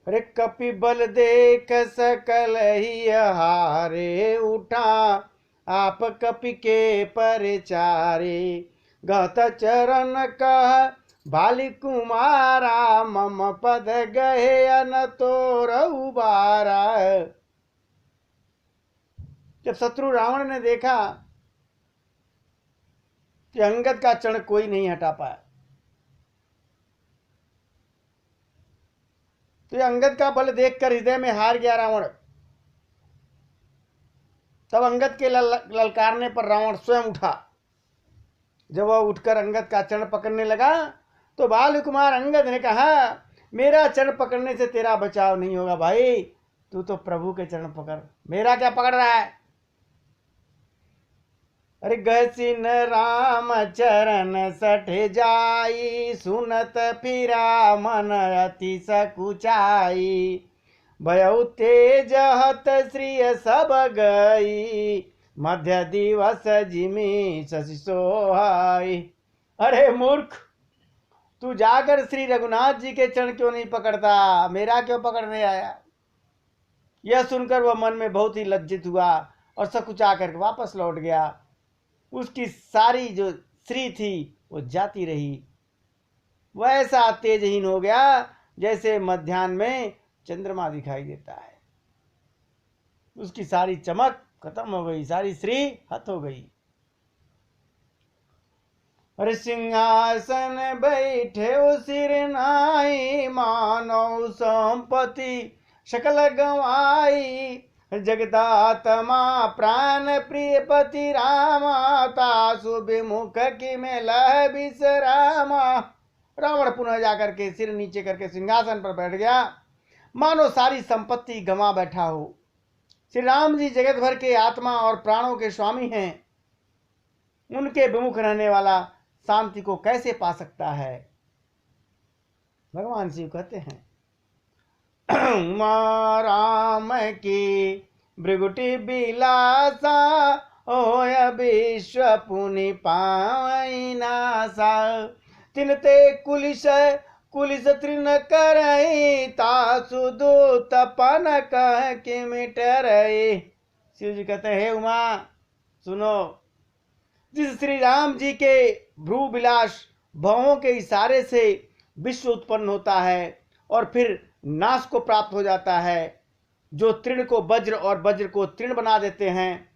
अरे कपि बल देख सकल ही हारे, उठा आप कपि के परचारे। गत चरण कह बाली कुमारा, मम पद गए अन तोर उबारा। जब शत्रु रावण ने देखा कि अंगद का चरण कोई नहीं हटा पाया, तो अंगद का बल देखकर हृदय में हार गया रावण। तब अंगद के ललकारने पर रावण स्वयं उठा। जब वह उठकर अंगद का चरण पकड़ने लगा तो बाल कुमार अंगद ने कहा, मेरा चरण पकड़ने से तेरा बचाव नहीं होगा भाई, तू तो प्रभु के चरण पकड़, मेरा क्या पकड़ रहा है। अरे गसिन राम चरण सठ जाई, सुनत फिरा मन अति सकुचाई। भयउ तेज हत श्रिय सब गई, मध्य दिवस जिमी शशि सोहाई। अरे मूर्ख, तू जाकर श्री रघुनाथ जी के चरण क्यों नहीं पकड़ता, मेरा क्यों पकड़ने आया। यह सुनकर वह मन में बहुत ही लज्जित हुआ और सकुचा कर वापस लौट गया। उसकी सारी जो श्री थी वो जाती रही। वह ऐसा तेजहीन हो गया जैसे मध्याह्न में चंद्रमा दिखाई देता है। उसकी सारी चमक खत्म हो गई, सारी श्री हत हो गई। अरे सिंहासन बैठे सिर नाई, मानव संपत्ति सकल गवाई। जगदात्मा प्राण प्रिय पति रामा, तासु विमुख की में लह विश्रामा। रावण पुनः जाकर के सिर नीचे करके सिंहासन पर बैठ गया, मानो सारी संपत्ति गंवा बैठा हो। श्री राम जी जगत भर के आत्मा और प्राणों के स्वामी हैं, उनके विमुख रहने वाला शांति को कैसे पा सकता है। भगवान शिव कहते हैं, उमा राम की भृगुटी बिलासा, होय विश्व पुनि पावई नासा। तिनते कुलिस तृण करई, तासु दूत पन कह के मिट रही। शिव जी कहते हैं, उमा सुनो, जिस श्री राम जी के भ्रू विलास भवों के इशारे से विश्व उत्पन्न होता है और फिर नाश को प्राप्त हो जाता है, जो तृण को वज्र और वज्र को तृण बना देते हैं,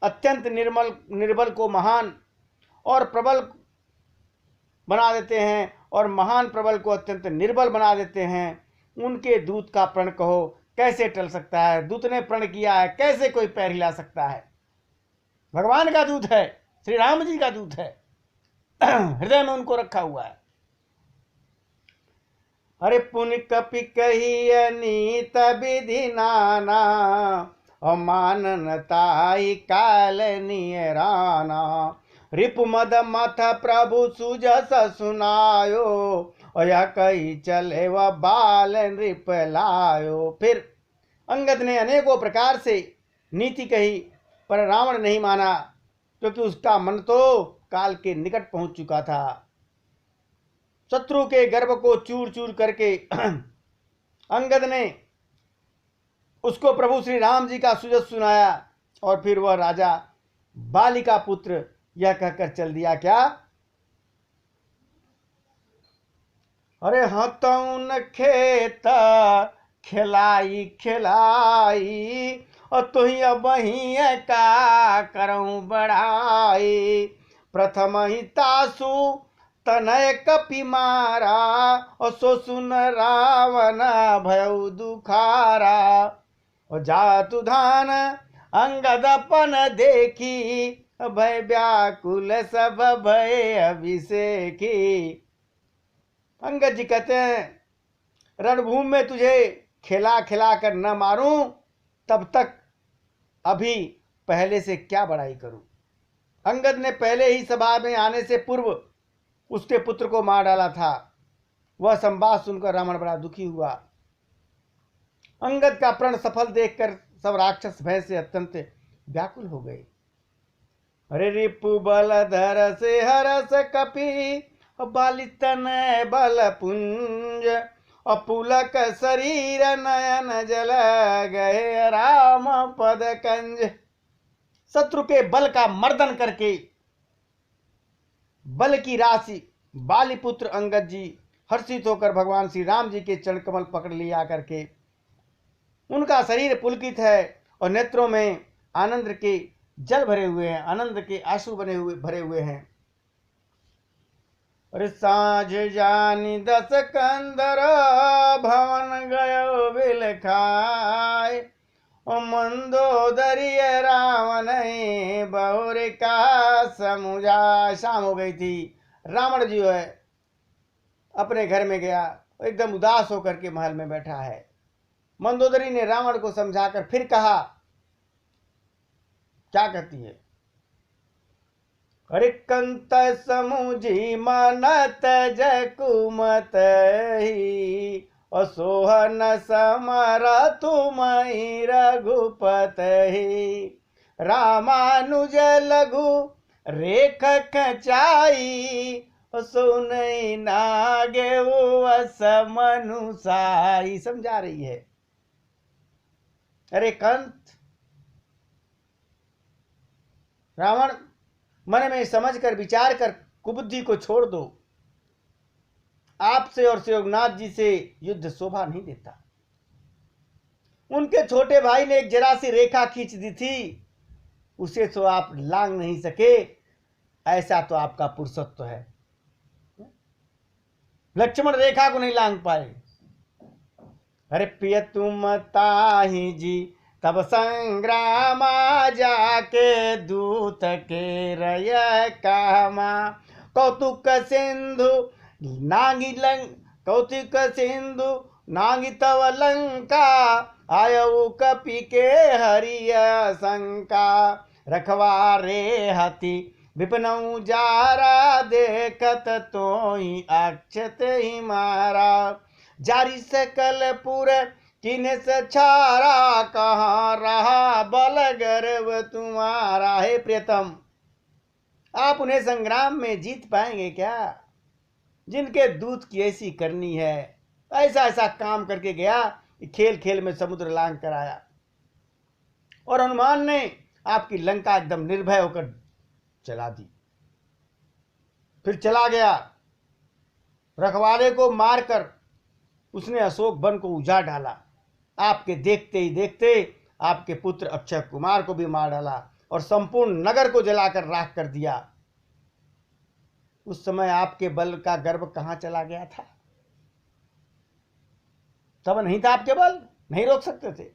अत्यंत निर्बल को महान और प्रबल बना देते हैं और महान प्रबल को अत्यंत निर्बल बना देते हैं, उनके दूत का प्रण कहो कैसे टल सकता है। दूत ने प्रण किया है, कैसे कोई पैर हिला सकता है। भगवान का दूत है, श्री राम जी का दूत है, हृदय में उनको रखा हुआ है। अरे पुण्य कपि कही नीत विधि नाना, अमाननताई काल नियराना। रिपु मद मथ प्रभु सुजस सुनायो, यह कही चले वह बाल नृप लायो। फिर अंगद ने अनेकों प्रकार से नीति कही, पर रावण नहीं माना, क्योंकि उसका मन तो काल के निकट पहुंच चुका था। शत्रु के गर्भ को चूर चूर करके अंगद ने उसको प्रभु श्री राम जी का सुजस सुनाया और फिर वह राजा बाली का पुत्र यह कहकर चल दिया क्या, अरे हतौन खेत खिलाई खिलाई, और तुही वही का करऊं बढ़ाई। प्रथम ही तासु तनय कपि मारा, और सो सुन रावण भयउ दुखारा। और जातु धान अंगदपन देखी, भय व्याकुल सब भय अभिषेकी। अंगद जी कहते हैं, रणभूमि में तुझे खिला खिला कर न मारूं, तब तक अभी पहले से क्या बड़ाई करूं। अंगद ने पहले ही सभा में आने से पूर्व उसके पुत्र को मार डाला था। वह संवाद सुनकर रावण बड़ा दुखी हुआ। अंगद का प्रण सफल देखकर सब राक्षस भय से अत्यंत व्याकुल हो गए। अरे रिपु बल धर से हरस कपि, बालितन बल पुंज, अपुलक शरीर नयन जल गए राम पद कंज। शत्रु के बल का मर्दन करके बल की राशि बालीपुत्र अंगद जी हर्षित होकर भगवान श्री राम जी के चरण कमल पकड़ लिया करके उनका शरीर पुलकित है और नेत्रों में आनंद के जल भरे हुए हैं, आनंद के आंसू भरे हुए हैं। और साँझ जानी 10 कंदर भवन गयो बिल खाए मंदोदरी रावण बहुर का समुझा। शाम हो गई थी, रावण जी है अपने घर में गया, एकदम उदास होकर के महल में बैठा है। मंदोदरी ने रावण को समझाकर फिर कहा, क्या कहती है? अरे कंत समुझी मनत जकुमत ही असोहन समर तुम रघुपत ही रामानुज लघु रेख खचाई सुनई नागे अस मनुसाई। समझा रही है, अरे कंत, रावण मन में समझ कर विचार कर कुबुद्धि को छोड़ दो। आपसे और रघुनाथ जी से युद्ध शोभा नहीं देता। उनके छोटे भाई ने एक जरा सी रेखा खींच दी थी, उसे तो आप लांग नहीं सके, ऐसा तो आपका पुरुषत्व है। लक्ष्मण रेखा को नहीं लांग पाए। अरे प्रिय तुम ताहि जी तब संग्रामा जाके दूत के रय कामा कौतुक सिंधु नांगी कौतुक सिंधु नांगी तव लंका आयु कपि के हरिय शंका रखवारे हति विपनऊ जारा देखत तो ही अक्षत ही मारा जारी सकलपुर किने से छारा कहाँ रहा बल गर्व तुम्हारा। हे प्रियतम, आप उन्हें संग्राम में जीत पाएंगे क्या? जिनके दूत की ऐसी करनी है, ऐसा ऐसा काम करके गया, खेल खेल में समुद्र लांग कर आया और हनुमान ने आपकी लंका एकदम निर्भय होकर चला दी। फिर चला गया, रखवाले को मारकर उसने अशोक वन को उजाड़ डाला। आपके देखते ही देखते आपके पुत्र अक्षय कुमार को भी मार डाला और संपूर्ण नगर को जलाकर राख कर दिया। उस समय आपके बल का गर्व कहां चला गया था? तब नहीं था आपके बल, नहीं रोक सकते थे।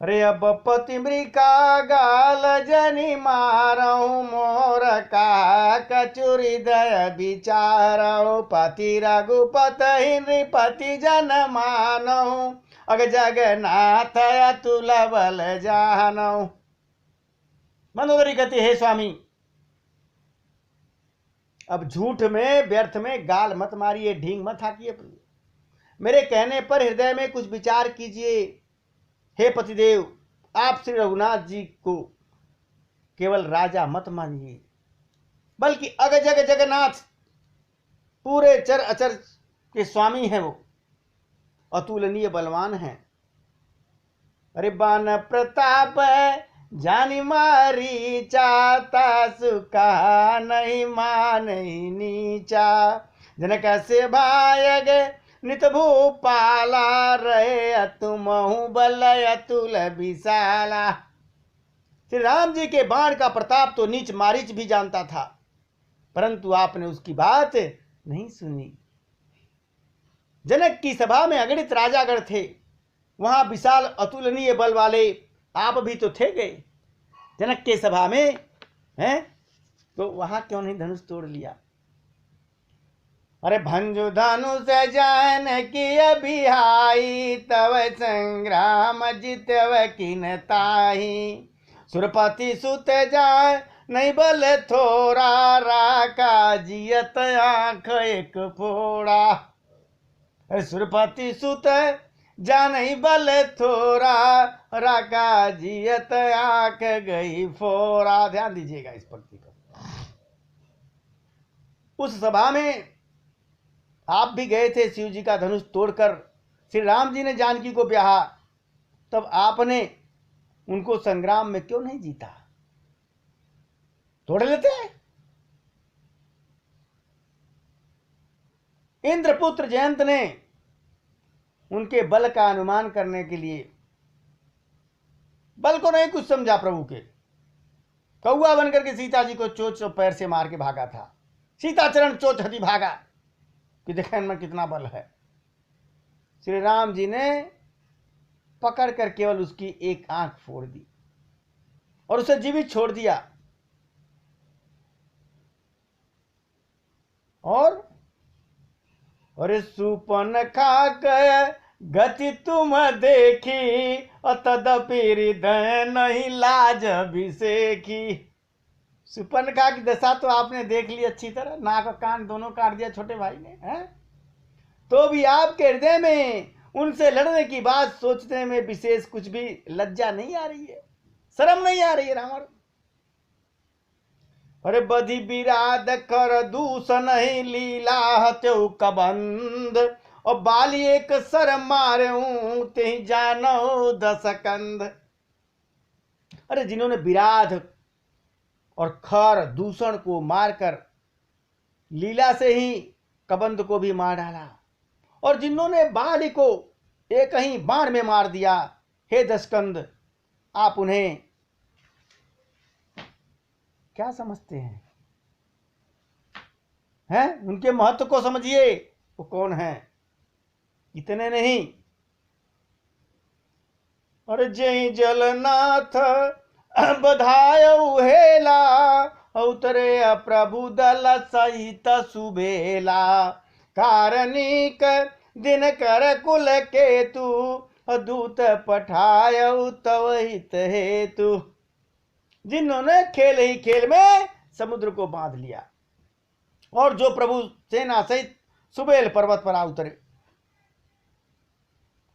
अरे अब पति मृका गाल जनी मारऊ मोर का कचुरी दय विचारऊ पति रघुपत नृपति जन मानऊ अग जगन्नाथ अतुल बल जानऊ। मंदोदरी कहती, हे स्वामी, अब झूठ में व्यर्थ में गाल मत मारिए, ढींग मत हाकिए, मेरे कहने पर हृदय में कुछ विचार कीजिए। हे पतिदेव, आप श्री रघुनाथ जी को केवल राजा मत मानिए, बल्कि अग जग जगन्नाथ पूरे चर अचर के स्वामी हैं। वो अतुलनीय बलवान हैं। अरे बान प्रताप जानी मारी चाता सुखा नहीं मान नीचा जनक से भायग नित भूपाला रहे अतुमहु बल अतुल विशाला। श्री राम जी के बाण का प्रताप तो नीच मारीच भी जानता था, परंतु आपने उसकी बात नहीं सुनी। जनक की सभा में अगणित राजागण थे, वहां विशाल अतुलनीय बल वाले आप भी तो थे गए जनक के सभा में, हैं? तो वहां क्यों नहीं धनुष तोड़ लिया? अरे भंजु धनुष जान की अभिहाई तव संग्राम जितव किन ताही सुरपति सुत जाय नहीं बल थोड़ा राका जियत आंख एक फोड़ा। अरे सुरपति सुत जा नहीं बल थोड़ा राका जियत आंख गई फोड़ा। ध्यान दीजिएगा इस पंक्ति को। उस सभा में आप भी गए थे शिव जी का धनुष तोड़कर, श्री राम जी ने जानकी को ब्याहा, तब आपने उनको संग्राम में क्यों नहीं जीता? तोड़ लेते। इंद्रपुत्र जयंत ने उनके बल का अनुमान करने के लिए बल को नहीं कुछ समझा, प्रभु के कौआ बनकर के सीता जी को चोंच पैर से मार के भागा था। सीता चरण चोंच हदी भागा कि देखें इनमें कितना बल है। श्री राम जी ने पकड़ कर केवल उसकी एक आंख फोड़ दी और उसे जीवित छोड़ दिया। और अरे सुपन खाक गति तुम देखी और तदपि हृदय नहीं लाज अभिषेकी। सुपनखा की दशा तो आपने देख ली अच्छी तरह, नाक और कान दोनों काट दिया छोटे भाई ने, हैं? तो भी आपके हृदय में उनसे लड़ने की बात सोचने में विशेष कुछ भी लज्जा नहीं आ रही है, शर्म नहीं आ रही है रावण। अरे बधि विराध कर दूस नहीं लीला हत्यो कबंध और बाली एक सर मारूं ते जानो दस कंध। अरे जिन्होंने विराध और खर दूषण को मारकर लीला से ही कबंध को भी मार डाला, और जिन्होंने बाली को एक ही बाण में मार दिया, हे दशकंद आप उन्हें क्या समझते हैं? हैं? उनके महत्व को समझिए, वो कौन है। इतने नहीं, और जय जलनाथ बधायऊ हेला उतरे प्रभु दल सहित सुबेला कारणिक दिन कर कुल केतु दूत पठायऊ तव हित हेतु। जिन्होंने खेल ही खेल में समुद्र को बांध लिया और जो प्रभु सेना सहित सुबेल पर्वत पर आ उतरे,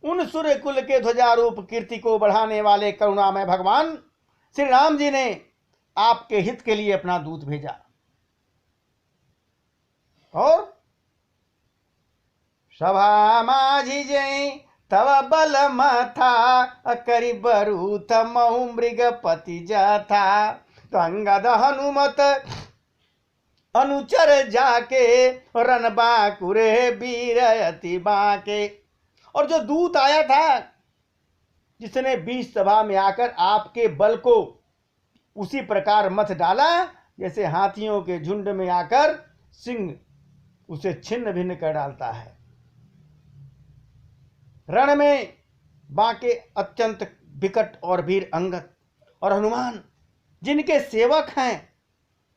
उन सूर्य कुल के ध्वजारूप कीर्ति को बढ़ाने वाले करुणामय भगवान श्री राम जी ने आपके हित के लिए अपना दूत भेजा। और सभा माझी जय तव बल मथा करी बरूथ महु मृगपति जथा तो अंगद हनुमत अनुचर जाके रन बाकुरे वीरयति बाके। और जो दूत आया था जिसने बीच सभा में आकर आपके बल को उसी प्रकार मथ डाला जैसे हाथियों के झुंड में आकर सिंह उसे छिन्न भिन्न कर डालता है। रण में बाके अत्यंत विकट और वीर अंगद और हनुमान जिनके सेवक हैं,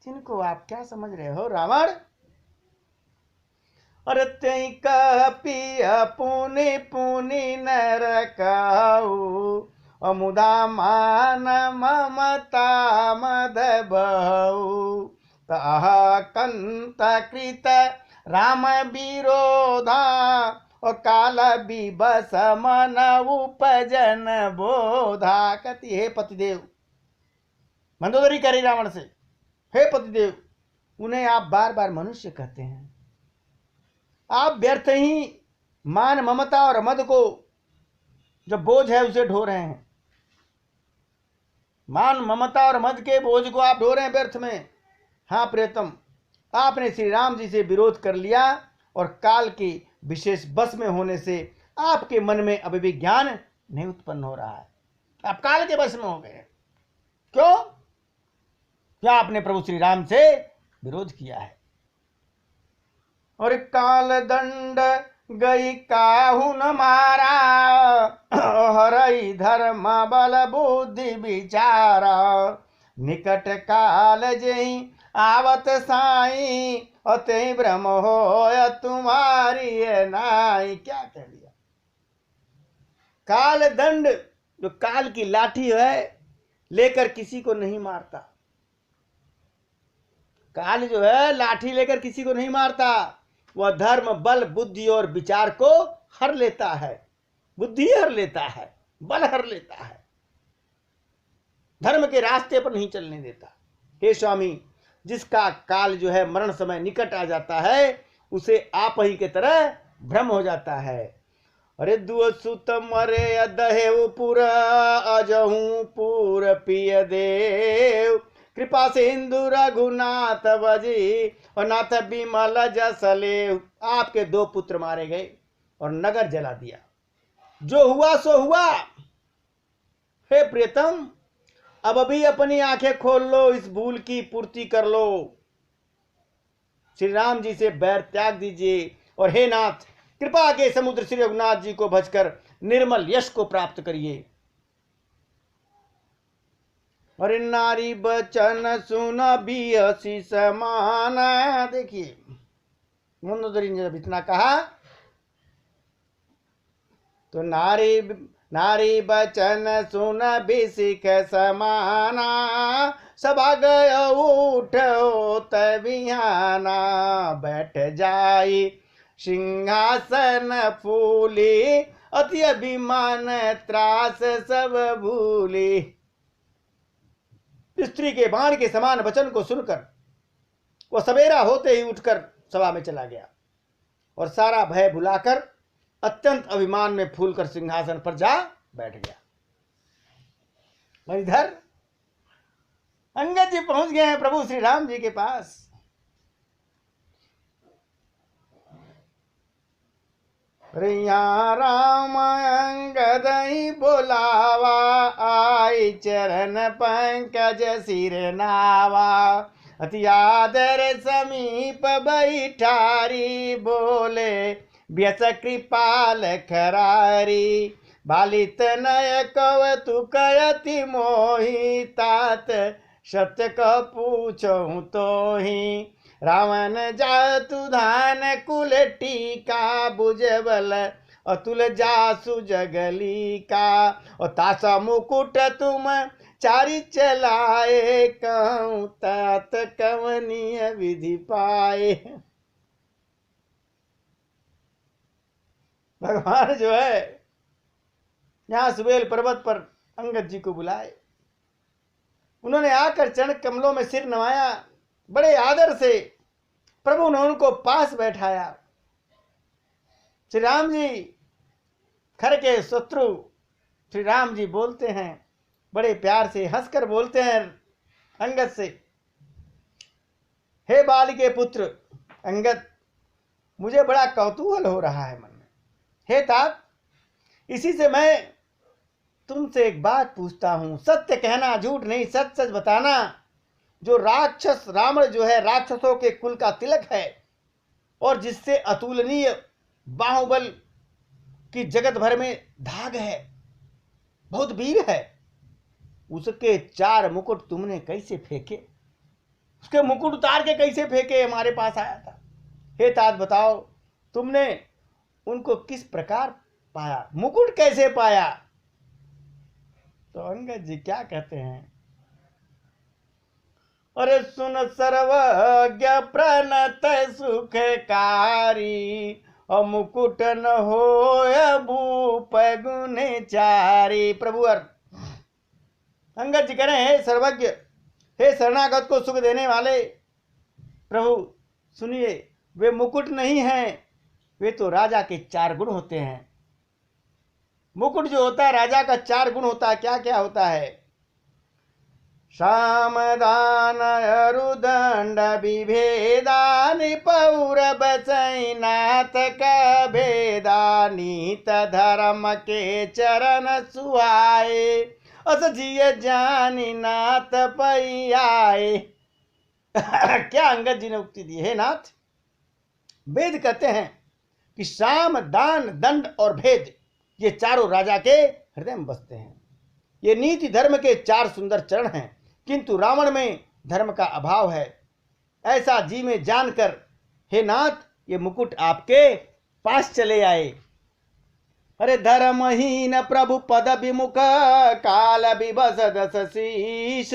जिनको आप क्या समझ रहे हो रावण? अरे तई कह पिया पुनि पुनि नर कहू अमुदा मान ममता मद बहु तह कंत कृत राम विरोधा और काल विबस मन उपजन बोधा। कहती हे पतिदेव, मंदोदरी करी रावण से, हे पतिदेव उन्हें आप बार बार मनुष्य कहते हैं, आप व्यर्थ ही मान ममता और मद को जो बोझ है उसे ढो रहे हैं। मान ममता और मद के बोझ को आप ढो रहे हैं व्यर्थ में। हाँ प्रियतम, आपने श्री राम जी से विरोध कर लिया और काल की विशेष बस में होने से आपके मन में अभी भी ज्ञान नहीं उत्पन्न हो रहा है। आप काल के बस में हो गए। क्यों? क्या आपने प्रभु श्री राम से विरोध किया है। और काल दंड गई काहू न मारा हरई धर्म बल बुद्धि विचारा निकट काल जई आवत साई अते भ्रम हो तुम्हारी नाई। क्या कह दिया? काल दंड, जो काल की लाठी है, लेकर किसी को नहीं मारता। काल जो है लाठी लेकर किसी को नहीं मारता, वह धर्म बल बुद्धि और विचार को हर लेता है। बुद्धि हर लेता है, बल हर लेता है, धर्म के रास्ते पर नहीं चलने देता। हे स्वामी, जिसका काल जो है मरण समय निकट आ जाता है, उसे आप ही के तरह भ्रम हो जाता है। अरे दुअ सुत मरे अदहेव पुर अजहू पुर पिय देव, कृपा सिंधु रघुनाथ बजी और नाथ बिमल जसलेव। आपके 2 पुत्र मारे गए और नगर जला दिया। जो हुआ सो हुआ। हे प्रियतम, अब अभी अपनी आंखें खोल लो, इस भूल की पूर्ति कर लो। श्री राम जी से बैर त्याग दीजिए और हे नाथ, कृपा के समुद्र श्री रघुनाथ जी को भजकर निर्मल यश को प्राप्त करिए। अरे नारी बचन सुन बियसी समान। देखिए मंदोदरी ने जब इतना कहा तो नारी बचन सुन बिसिख समाना, सभा गय उठो तबिहाना, बैठ जाई सिंहासन फूली, अति अभिमान त्रास सब भूली। स्त्री के बाण के समान वचन को सुनकर वह सवेरा होते ही उठकर सभा में चला गया और सारा भय भुलाकर अत्यंत अभिमान में फूलकर सिंहासन पर जा बैठ गया। और इधर अंगद जी पहुंच गए हैं प्रभु श्री राम जी के पास। राम अंगद ही बोलावा, आई चरण पंकज सिर नावा, अति आदर समीप बैठारी, बोले व्यस कृपाल खरारी, बालित नय कवतुक अति मोहि, तात सत्य क पूछो तो ही, रावण जातु धान कुल टीका, बुझबल अतुल जासु जगली का, और तासा मुकुट तुम चारि चलाए, कहूँ तात कवनीय विधि पाए। भगवान जो है यहां सुबेल पर्वत पर अंगद जी को बुलाए। उन्होंने आकर चरण कमलों में सिर नवाया, बड़े आदर से प्रभु ने उनको पास बैठाया। श्री राम जी खर के शत्रु श्री राम जी बोलते हैं, बड़े प्यार से हंसकर बोलते हैं अंगद से, हे बाली के पुत्र अंगद, मुझे बड़ा कौतूहल हो रहा है मन में। हे तात, इसी से मैं तुमसे एक बात पूछता हूं, सत्य कहना, झूठ नहीं, सच सच बताना। जो राक्षस रावण जो है राक्षसों के कुल का तिलक है और जिससे अतुलनीय बाहुबल की जगत भर में धाग है, बहुत वीर है, उसके 4 मुकुट तुमने कैसे फेंके? उसके मुकुट उतार के कैसे फेंके? हमारे पास आया था। हे तात बताओ, तुमने उनको किस प्रकार पाया, मुकुट कैसे पाया? तो अंगद जी क्या कहते हैं, अरे सुन सर्वज्ञ प्रणत सुखकारी, और मुकुट न हो भूप गुणचारी। प्रभु अंगद जी कह रहे हैं, हे सर्वज्ञ, हे शरणागत को सुख देने वाले प्रभु, सुनिए, वे मुकुट नहीं हैं, वे तो राजा के 4 गुण होते हैं। मुकुट जो होता है राजा का 4 गुण होता है। क्या क्या होता है? सामदान अरुदंड विभेदा, निपौर बचैनाथ का भेदा, नीत धर्म के चरण सुहाए, अस जिय जानी नाथ पैयाए। क्या अंगद जी ने उक्ति दी? हे नाथ, वेद कहते हैं कि साम, दान, दंड और भेद ये चारों राजा के हृदय में बसते हैं। ये नीति धर्म के 4 सुंदर चरण हैं, किंतु रावण में धर्म का अभाव है। ऐसा जी में जानकर हे नाथ, ये मुकुट आपके पास चले आए। अरे धर्महीन प्रभु पद विमुख, काल विवश दस शीश,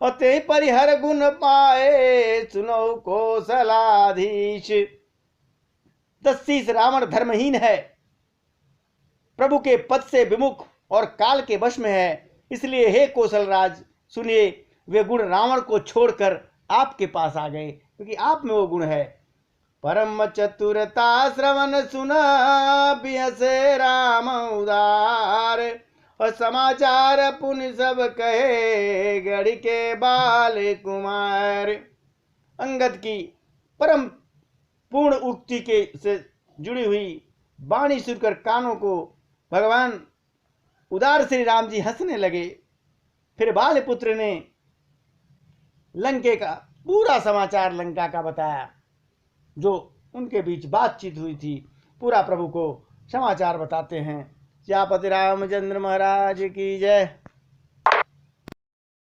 और ते परिहर गुण पाए, सुनो कौशलाधीश। 10 शीश रावण धर्महीन है, प्रभु के पद से विमुख और काल के वश में है। इसलिए हे कौशलराज सुनिए, वे गुण रावण को छोड़कर आपके पास आ गए, क्योंकि आप में वो गुण है। परम चतुरता श्रवण सुना बिहसे राम उदार। और समाचार पुनि सब कहे गढ़ के बाल कुमार। अंगद की परम पूर्ण उक्ति के से जुड़ी हुई वाणी सुनकर कानों को भगवान उदार श्री राम जी हंसने लगे। फिर बाल पुत्र ने लंके का पूरा समाचार लंका का बताया, जो उनके बीच बातचीत हुई थी, पूरा प्रभु को समाचार बताते हैं। सियापति रामचंद्र महाराज की जय।